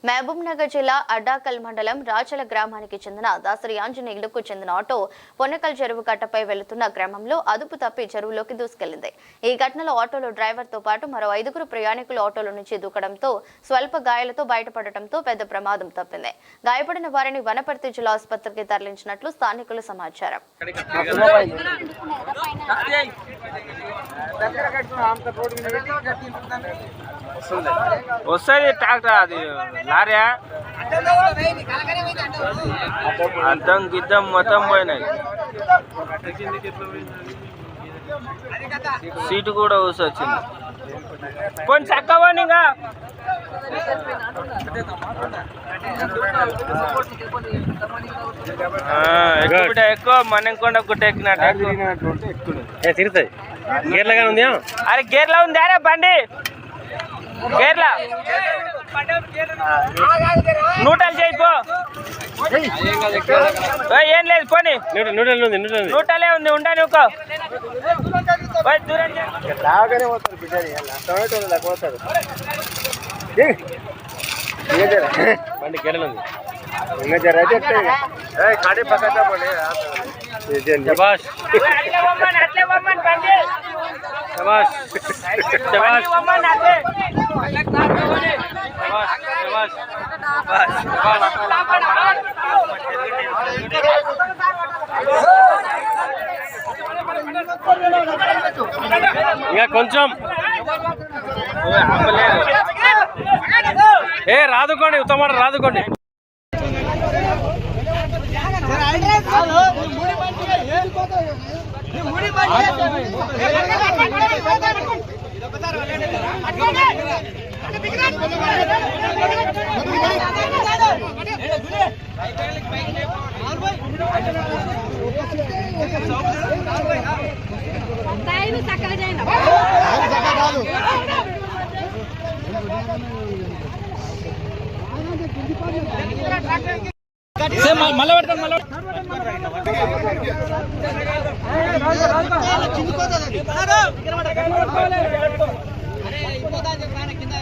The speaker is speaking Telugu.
మహబూబ్ నగర్ జిల్లా అడ్డాకల్ మండలం రాచల గ్రామానికి చెందిన దాసరి ఆంజనేయులకు చెందిన ఆటో పొన్నకల్ చెరువు కట్టపై వెళుతున్న క్రమంలో అదుపు తప్పి చెరువులోకి దూసుకెళ్లింది. ఈ ఘటనలో ఆటోలో డ్రైవర్ తో పాటు మరో 5 ప్రయాణికులు ఆటోలో నుంచి దూకడంతో స్వల్ప గాయాలతో బయటపడటంతో పెద్ద ప్రమాదం తప్పింది. గాయపడిన వారిని వనపర్తి జిల్లా ఆసుపత్రికి తరలించినట్లు స్థానికులు సమాచారం. వస్తుంది ట్రాక్టర్, అది లారీ అద్దం గిద్దం మొత్తం పోయినాయి. సీటు కూడా ఊసి వచ్చింది. కొంచెం చక్కవని ఇంకా ఎక్కువ మనంకొండ గుట్ట ఎక్కినట్టు తిరుగుతుంది. గేర్లగా ఉంది. అరే గేర్లా ఉంది. అరే బండి గేర్లా నూటలు చేయిపో. ఏం లేదు పోనీ. నూటలే ఉంది. ఉండా నువ్వు దూరం బండి గేర్లు ఉంది. శబాష్ శబాష్ శబాష్ ఇంకా కొంచెం రాదుకోండి. ఉత్తమాట రాదుకోండి. మళ్ళీ పెడతాను. మళ్ళీ కింద